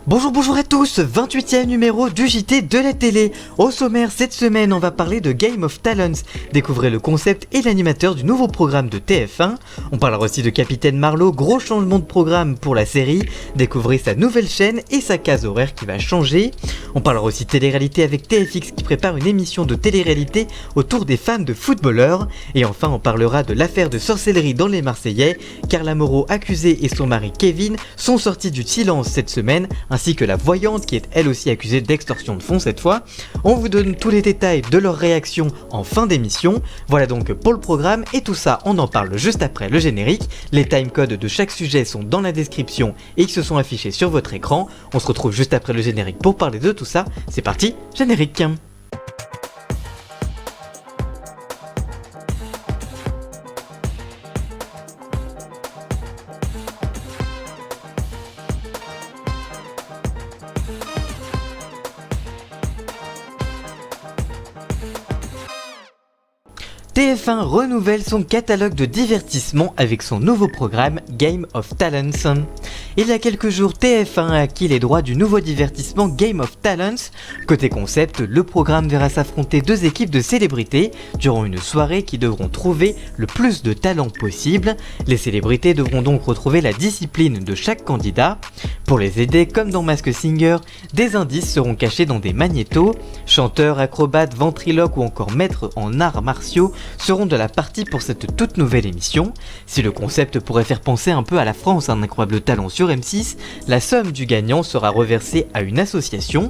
Bonjour à tous, 28e numéro du JT de la télé. Au sommaire, cette semaine, on va parler de Game of Talents. Découvrez le concept et l'animateur du nouveau programme de TF1. On parlera aussi de Capitaine Marlowe, gros changement de programme pour la série. Découvrez sa nouvelle chaîne et sa case horaire qui va changer. On parlera aussi télé-réalité avec TFX qui prépare une émission de télé-réalité autour des fans de footballeurs. Et enfin, on parlera de l'affaire de sorcellerie dans les Marseillais. Carla Moreau, accusée, et son mari Kevin sont sortis du silence cette semaine, ainsi que la voyante qui est elle aussi accusée d'extorsion de fonds cette fois. On vous donne tous les détails de leur réaction en fin d'émission. Voilà donc pour le programme, et tout ça on en parle juste après le générique. Les timecodes de chaque sujet sont dans la description et ils se sont affichés sur votre écran. On se retrouve juste après le générique pour parler de tout ça. C'est parti, générique. TF1 renouvelle son catalogue de divertissement avec son nouveau programme Game of Talents. Il y a quelques jours, TF1 a acquis les droits du nouveau divertissement Game of Talents. Côté concept, le programme verra s'affronter deux équipes de célébrités durant une soirée qui devront trouver le plus de talents possible. Les célébrités devront donc retrouver la discipline de chaque candidat. Pour les aider, comme dans Masked Singer, des indices seront cachés dans des magnétos. Chanteurs, acrobates, ventriloques ou encore maîtres en arts martiaux seront de la partie pour cette toute nouvelle émission. Si le concept pourrait faire penser un peu à la France, un incroyable talent sur M6, la somme du gagnant sera reversée à une association.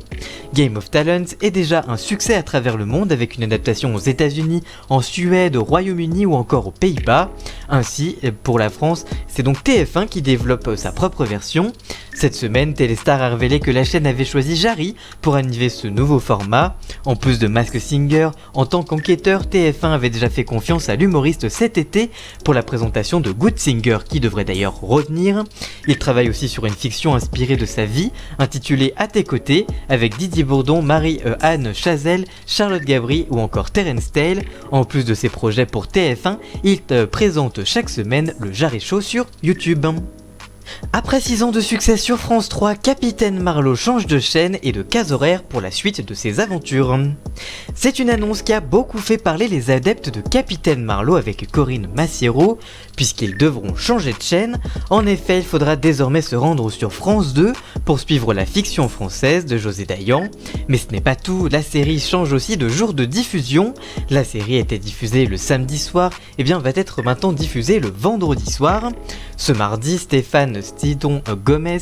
Game of Talents est déjà un succès à travers le monde avec une adaptation aux États-Unis, en Suède, au Royaume-Uni ou encore aux Pays-Bas. Ainsi, pour la France, c'est donc TF1 qui développe sa propre version. Cette semaine, Téléstar a révélé que la chaîne avait choisi Jarry pour animer ce nouveau format. En plus de Masked Singer, en tant qu'enquêteur, TF1 avait déjà fait confiance à l'humoriste cet été pour la présentation de Good Singer, qui devrait d'ailleurs revenir. Il travaille aussi sur une fiction inspirée de sa vie, intitulée À tes côtés, avec Didier Bourdon, Marie-Anne Chazelle, Charlotte Gabri ou encore Terence Tale. En plus de ses projets pour TF1, il présente chaque semaine le Jarry Show sur YouTube. Après 6 ans de succès sur France 3, Capitaine Marlowe change de chaîne et de case horaire pour la suite de ses aventures. C'est une annonce qui a beaucoup fait parler les adeptes de Capitaine Marlowe avec Corinne Massiero, puisqu'ils devront changer de chaîne. En effet, il faudra désormais se rendre sur France 2 pour suivre la fiction française de José Dayan. Mais ce n'est pas tout, la série change aussi de jour de diffusion. La série était diffusée le samedi soir, et bien va être maintenant diffusée le vendredi soir. Ce mardi, Stéphane Stidon Gomez,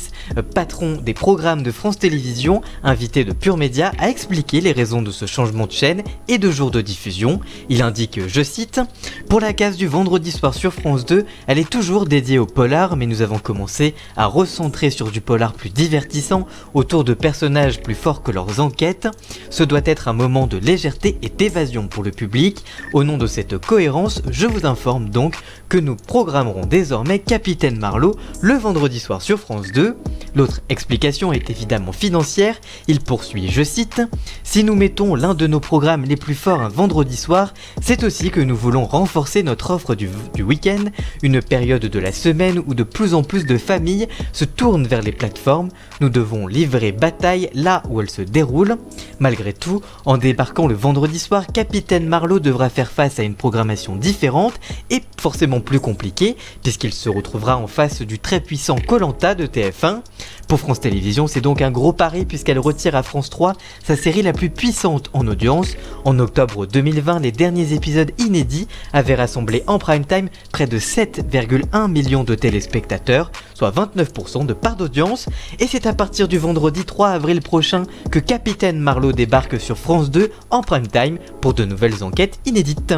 patron des programmes de France Télévisions, invité de Pure Média, a expliqué les raisons de ce changement de chaîne et de jour de diffusion. Il indique, je cite, « Pour la case du vendredi soir sur France 2, elle est toujours dédiée au polar, mais nous avons commencé à recentrer sur du polar plus divertissant, autour de personnages plus forts que leurs enquêtes. Ce doit être un moment de légèreté et d'évasion pour le public. Au nom de cette cohérence, je vous informe donc que nous programmerons désormais Capitaine Marlowe le vendredi soir sur France 2. L'autre explication est évidemment financière. Il poursuit, je cite, « Si nous mettons l'un de nos programmes les plus forts un vendredi soir, c'est aussi que nous voulons renforcer notre offre du week-end, une période de la semaine où de plus en plus de familles se tournent vers les plateformes. Nous devons livrer bataille là où elle se déroule. Malgré tout, en débarquant le vendredi soir, Capitaine Marlowe devra faire face à une programmation différente et forcément plus compliquée, puisqu'il se retrouvera en face du très puissant Koh-Lanta de TF1. Pour France Télévisions, c'est donc un gros pari puisqu'elle retire à France 3 sa série la plus puissante en audience. En octobre 2020, les derniers épisodes inédits avaient rassemblé en prime time près de 7,1 millions de téléspectateurs, soit 29% de part d'audience. Et c'est à partir du vendredi 3 avril prochain que Capitaine Marlowe débarque sur France 2 en prime time pour de nouvelles enquêtes inédites.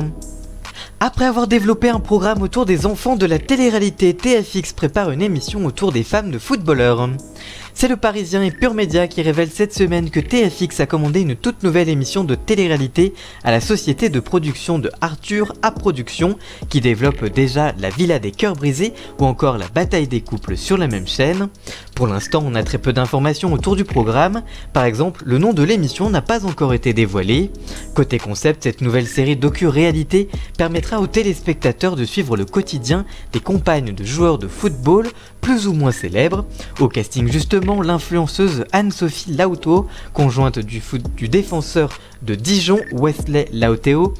Après avoir développé un programme autour des enfants de la télé-réalité, TFX prépare une émission autour des femmes de footballeurs. C'est le Parisien et Pure Média qui révèle cette semaine que TFX a commandé une toute nouvelle émission de télé-réalité à la société de production de Arthur A Productions, qui développe déjà La Villa des Cœurs Brisés ou encore La Bataille des Couples sur la même chaîne. Pour l'instant, on a très peu d'informations autour du programme. Par exemple, le nom de l'émission n'a pas encore été dévoilé. Côté concept, cette nouvelle série docu-réalité permettra aux téléspectateurs de suivre le quotidien des compagnes de joueurs de football plus ou moins célèbres. Au casting justement, l'influenceuse Anne-Sophie Lauto, conjointe du défenseur de Dijon Wesley Lauto,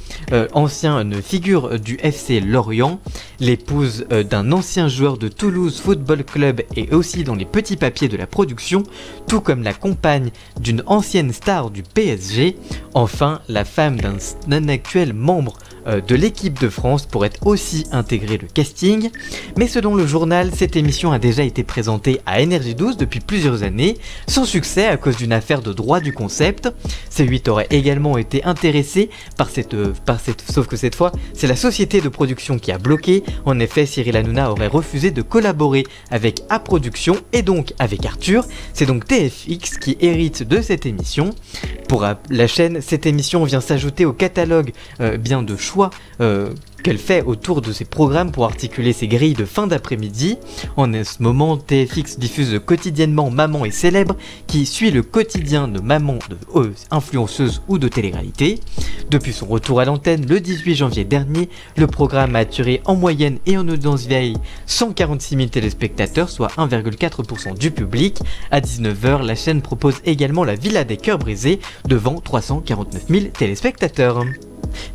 ancienne figure du FC Lorient, l'épouse d'un ancien joueur de Toulouse Football Club et aussi dans les petits papiers de la production, tout comme la compagne d'une ancienne star du PSG. Enfin, la femme d'un actuel membre de l'équipe de France pourrait aussi intégrer le casting. Mais selon le journal, cette émission a déjà été présentée à NRJ12 depuis plusieurs années, sans succès à cause d'une affaire de droit du concept. C8 aurait également été intéressé par cette sauf que cette fois, c'est la société de production qui a bloqué. En effet, Cyril Hanouna aurait refusé de collaborer avec A Production et donc avec Arthur. C'est donc TFX qui hérite de cette émission. Pour la chaîne, cette émission vient s'ajouter au catalogue bien de choix qu'elle fait autour de ses programmes pour articuler ses grilles de fin d'après-midi. En ce moment, TFX diffuse quotidiennement Maman est célèbre, qui suit le quotidien de mamans de influenceuses ou de télé-réalité. Depuis son retour à l'antenne le 18 janvier dernier, le programme a attiré en moyenne et en audience vieille 146 000 téléspectateurs, soit 1,4% du public. À 19h, la chaîne propose également la Villa des Cœurs Brisés devant 349 000 téléspectateurs.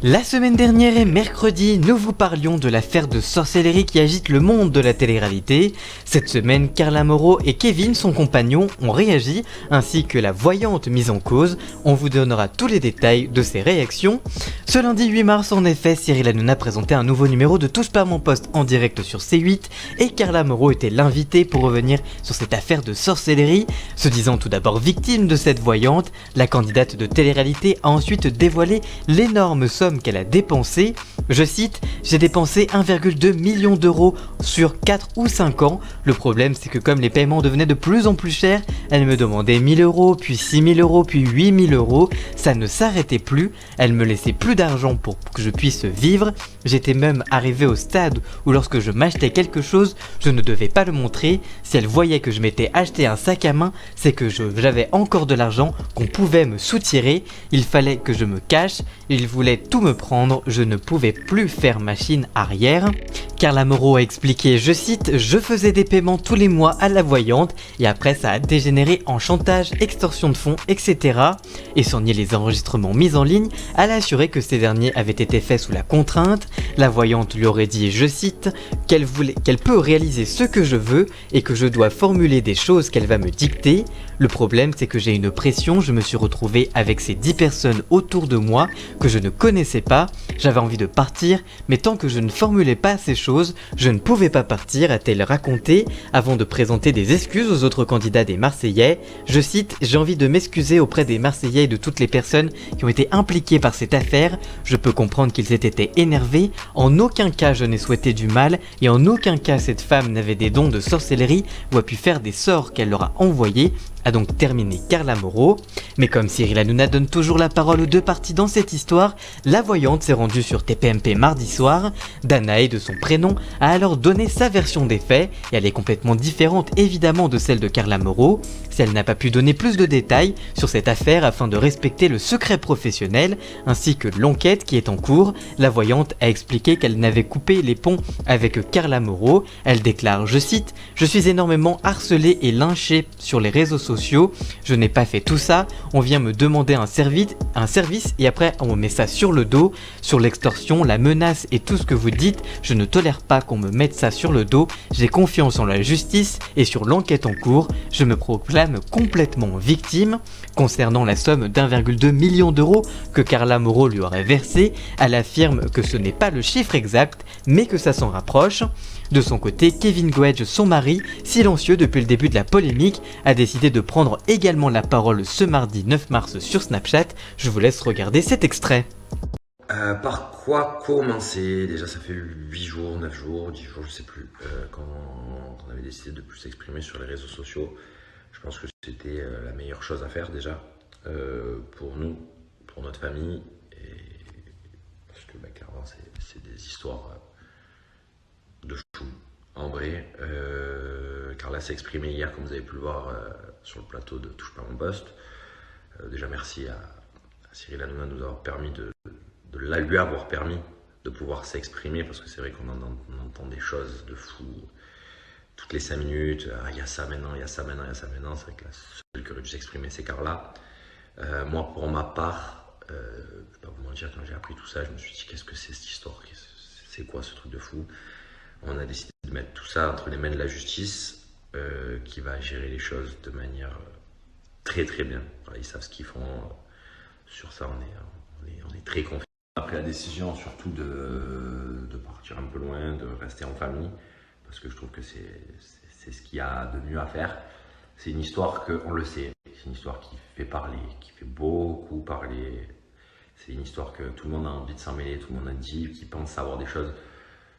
La semaine dernière et mercredi, nous vous parlions de l'affaire de sorcellerie qui agite le monde de la télé-réalité. Cette semaine, Carla Moreau et Kevin, son compagnon, ont réagi, ainsi que la voyante mise en cause. On vous donnera tous les détails de ces réactions. Ce lundi 8 mars, en effet, Cyril Hanouna présentait un nouveau numéro de Touche pas à mon poste en direct sur C8 et Carla Moreau était l'invitée pour revenir sur cette affaire de sorcellerie. Se disant tout d'abord victime de cette voyante, la candidate de télé-réalité a ensuite dévoilé l'énorme somme qu'elle a dépensée. Je cite, j'ai dépensé 1,2 million d'euros sur 4 ou 5 ans. Le problème c'est que comme les paiements devenaient de plus en plus chers, elle me demandait 1000 euros, puis 6000 euros, puis 8000 euros. Ça ne s'arrêtait plus. Elle me laissait plus d'argent pour que je puisse vivre. J'étais même arrivé au stade où lorsque je m'achetais quelque chose, je ne devais pas le montrer. Si elle voyait que je m'étais acheté un sac à main, c'est que j'avais encore de l'argent qu'on pouvait me soutirer. Il fallait que je me cache. Il voulait tout me prendre, je ne pouvais plus faire machine arrière. Carla Moreau a expliqué, je cite, je faisais des paiements tous les mois à la voyante et après ça a dégénéré en chantage, extorsion de fonds, etc. Et sans nier les enregistrements mis en ligne, elle a assuré que ces derniers avaient été faits sous la contrainte. La voyante lui aurait dit, je cite, qu'elle peut réaliser ce que je veux et que je dois formuler des choses qu'elle va me dicter. Le problème c'est que j'ai une pression, je me suis retrouvé avec ces 10 personnes autour de moi que je ne connaissais pas, j'avais envie de partir, mais tant que je ne formulais pas ces choses, je ne pouvais pas partir, a-t-elle raconté, avant de présenter des excuses aux autres candidats des Marseillais. Je cite, j'ai envie de m'excuser auprès des Marseillais et de toutes les personnes qui ont été impliquées par cette affaire, je peux comprendre qu'ils aient été énervés, en aucun cas je n'ai souhaité du mal, et en aucun cas cette femme n'avait des dons de sorcellerie ou a pu faire des sorts qu'elle leur a envoyés, a donc terminé Carla Moreau. Mais comme Cyril Hanouna donne toujours la parole aux deux parties dans cette histoire, la voyante s'est rendue sur TPMP mardi soir. Danae, de son prénom, a alors donné sa version des faits, et elle est complètement différente évidemment de celle de Carla Moreau. Si elle n'a pas pu donner plus de détails sur cette affaire afin de respecter le secret professionnel, ainsi que l'enquête qui est en cours, la voyante a expliqué qu'elle n'avait coupé les ponts avec Carla Moreau. Elle déclare, je cite, « Je suis énormément harcelée et lynchée sur les réseaux sociaux, je n'ai pas fait tout ça, on vient me demander un service et après on me met ça sur le dos, sur l'extorsion, la menace et tout ce que vous dites, je ne tolère pas qu'on me mette ça sur le dos, j'ai confiance en la justice et sur l'enquête en cours, je me proclame complètement victime. » Concernant la somme d'1,2 million d'euros que Carla Moreau lui aurait versé, elle affirme que ce n'est pas le chiffre exact, mais que ça s'en rapproche. De son côté, Kevin Goedge, son mari, silencieux depuis le début de la polémique, a décidé de prendre également la parole ce mardi 9 mars sur Snapchat. Je vous laisse regarder cet extrait. Par quoi commencer? Déjà ça fait 8 jours, 9 jours, 10 jours, je sais plus, quand on avait décidé de plus s'exprimer sur les réseaux sociaux. Je pense que c'était la meilleure chose à faire déjà, pour nous, pour notre famille, et parce que clairement c'est des histoires de fou. en vrai. Carla s'est exprimée hier, comme vous avez pu le voir sur le plateau de Touche pas mon poste. Déjà merci à Cyril Hanouna de nous avoir permis lui avoir permis de pouvoir s'exprimer, parce que c'est vrai qu'on entend des choses de fou toutes les 5 minutes. Il y a ça maintenant, il y a ça maintenant, il y a ça maintenant. C'est vrai que la seule qui aurait dû s'exprimer, c'est Carla. Moi, pour ma part, je ne vais pas vous mentir, quand j'ai appris tout ça, je me suis dit qu'est-ce que c'est cette histoire, c'est quoi ce truc de fou. On a décidé de mettre tout ça entre les mains de la justice, qui va gérer les choses de manière très très bien. Voilà, ils savent ce qu'ils font. Sur ça, on est très confiants. On a pris la décision surtout de partir un peu loin, de rester en famille, parce que je trouve que c'est ce qu'il y a de mieux à faire. C'est une histoire on le sait, c'est une histoire qui fait parler, qui fait beaucoup parler. C'est une histoire que tout le monde a envie de s'en mêler, tout le monde a dit, qui pense savoir des choses.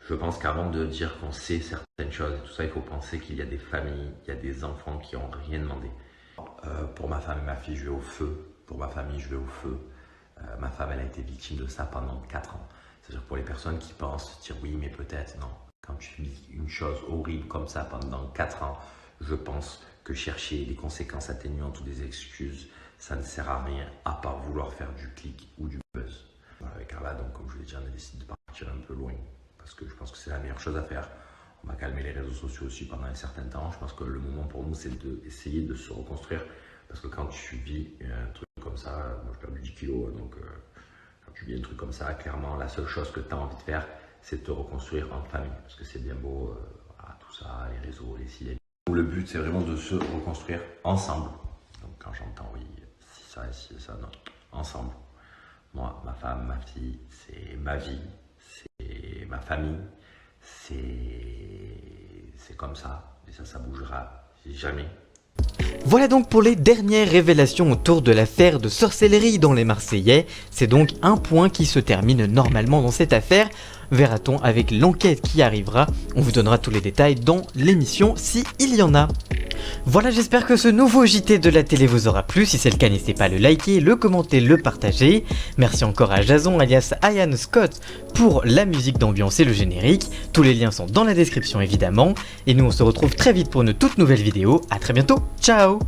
Je pense qu'avant de dire qu'on sait certaines choses et tout ça, il faut penser qu'il y a des familles, il y a des enfants qui n'ont rien demandé. Pour ma femme et ma fille, je vais au feu. Pour ma famille, je vais au feu. Ma femme, elle a été victime de ça pendant 4 ans. C'est-à-dire pour les personnes qui pensent, dire oui, mais peut-être, non. Quand tu vis une chose horrible comme ça pendant 4 ans, je pense que chercher des conséquences atténuantes ou des excuses, ça ne sert à rien, à part vouloir faire du clic ou du buzz. Voilà, avec Carla, donc comme je vous l'ai dit, on a décidé de partir un peu loin, parce que je pense que c'est la meilleure chose à faire. On va calmer les réseaux sociaux aussi pendant un certain temps. Je pense que le moment pour nous, c'est d'essayer de se reconstruire. Parce que quand tu vis un truc comme ça, moi j'ai perdu 10 kilos, donc quand tu vis un truc comme ça, clairement, la seule chose que tu as envie de faire, c'est de te reconstruire en famille. Parce que c'est bien beau, voilà, tout ça, les réseaux, les sites. Le but, c'est vraiment de se reconstruire ensemble. Donc quand j'entends, oui, si ça, non, ensemble. Moi, ma femme, ma fille, c'est ma vie, c'est ma famille, c'est comme ça, et ça bougera jamais. Voilà donc pour les dernières révélations autour de l'affaire de sorcellerie dans les Marseillais. C'est donc un point qui se termine normalement dans cette affaire. Verra-t-on avec l'enquête qui arrivera. On vous donnera tous les détails dans l'émission si il y en a. Voilà, j'espère que ce nouveau JT de la télé vous aura plu. Si c'est le cas, n'hésitez pas à le liker, le commenter, le partager. Merci encore à Jason alias Ian Scott pour la musique d'ambiance et le générique. Tous les liens sont dans la description évidemment. Et nous on se retrouve très vite pour une toute nouvelle vidéo. A très bientôt, ciao!